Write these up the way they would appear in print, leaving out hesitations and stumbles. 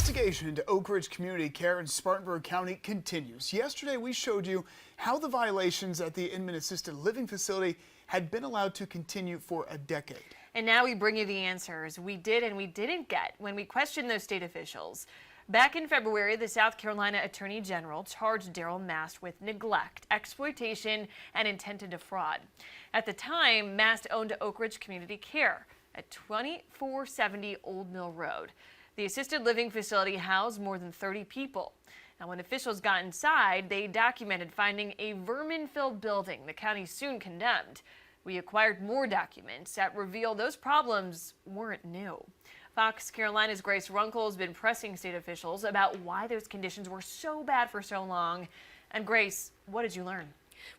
investigation into Oak Ridge Community Care in Spartanburg County continues. Yesterday, we showed you how the violations at the Inman Assisted Living Facility had been allowed to continue for a decade. And now we bring you the answers we did and we didn't get when we questioned those state officials. Back in February, the South Carolina Attorney General charged Daryl Mast with neglect, exploitation, and intent to defraud. At the time, Mast owned Oak Ridge Community Care at 2470 Old Mill Road. The assisted living facility housed more than 30 people. Now, when officials got inside, they documented finding a vermin-filled building the county soon condemned. We acquired more documents that reveal those problems weren't new. Fox Carolina's Grace Runkle has been pressing state officials about why those conditions were so bad for so long. And Grace, what did you learn?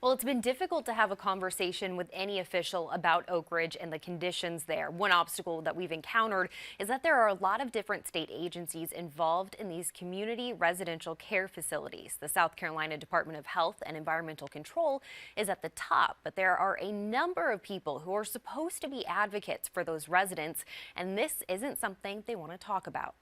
Well, it's been difficult to have a conversation with any official about Oak Ridge and the conditions there. One obstacle that we've encountered is that there are a lot of different state agencies involved in these community residential care facilities. The South Carolina Department of Health and Environmental Control is at the top, but there are a number of people who are supposed to be advocates for those residents, and this isn't something they want to talk about.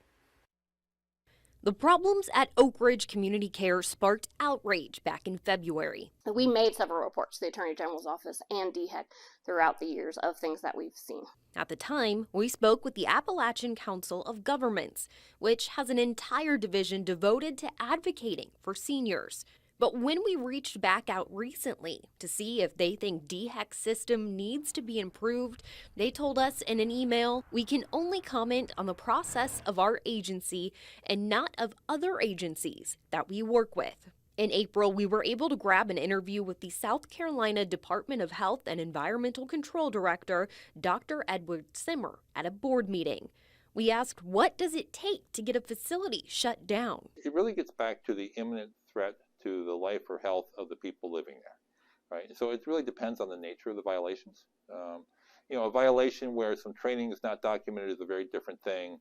The problems at Oak Ridge Community Care sparked outrage back in February. We made several reports to the Attorney General's office and DHEC throughout the years of things that we've seen. At the time, we spoke with the Appalachian Council of Governments, which has an entire division devoted to advocating for seniors. But when we reached back out recently to see if they think DHEC system needs to be improved, they told us in an email, we can only comment on the process of our agency and not of other agencies that we work with. In April, we were able to grab an interview with the South Carolina Department of Health and Environmental Control Director, Dr. Edward Simmer, at a board meeting. We asked, what does it take to get a facility shut down? It really gets back to the imminent threat to the life or health of the people living there, right? So it really depends on the nature of the violations. A violation where some training is not documented is a very different thing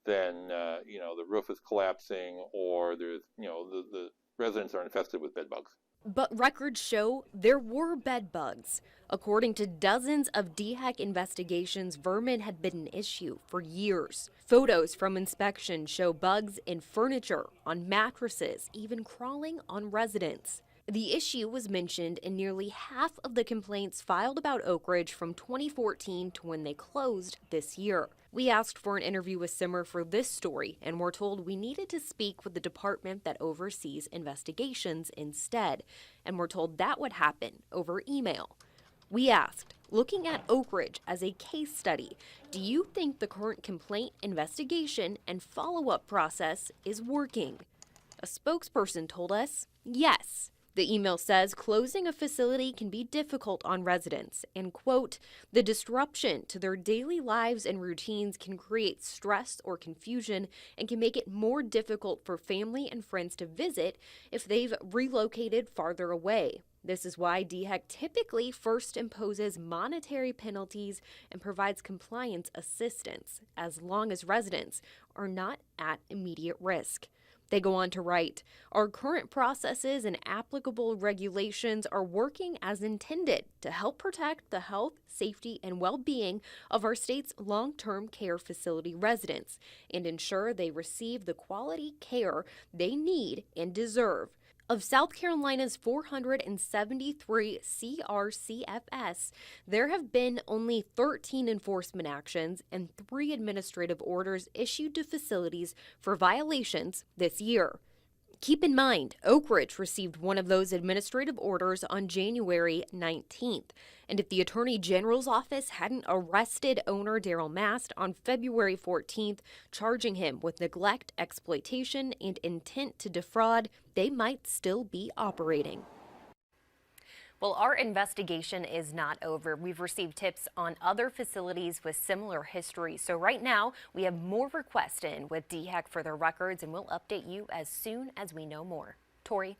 than, the roof is collapsing or there's, the residents are infested with bed bugs. But records show there were bed bugs. According to dozens of DHEC investigations, vermin had been an issue for years. Photos from inspection show bugs in furniture, on mattresses, even crawling on residents. The issue was mentioned in nearly half of the complaints filed about Oak Ridge from 2014 to when they closed this year. We asked for an interview with Simmer for this story and were told we needed to speak with the department that oversees investigations instead, and were told that would happen over email. We asked, looking at Oak Ridge as a case study, do you think the current complaint investigation and follow-up process is working? A spokesperson told us, yes. The email says closing a facility can be difficult on residents and, quote, the disruption to their daily lives and routines can create stress or confusion and can make it more difficult for family and friends to visit if they've relocated farther away. This is why DHEC typically first imposes monetary penalties and provides compliance assistance as long as residents are not at immediate risk. They go on to write, our current processes and applicable regulations are working as intended to help protect the health, safety, and well-being of our state's long-term care facility residents and ensure they receive the quality care they need and deserve. Of South Carolina's 473 CRCFS, there have been only 13 enforcement actions and 3 administrative orders issued to facilities for violations this year. Keep in mind, Oak Ridge received one of those administrative orders on January 19th. And if the Attorney General's office hadn't arrested owner Daryl Mast on February 14th, charging him with neglect, exploitation, and intent to defraud, they might still be operating. Well, our investigation is not over. We've received tips on other facilities with similar history. So right now, we have more requests in with DHEC for their records, and we'll update you as soon as we know more. Tori?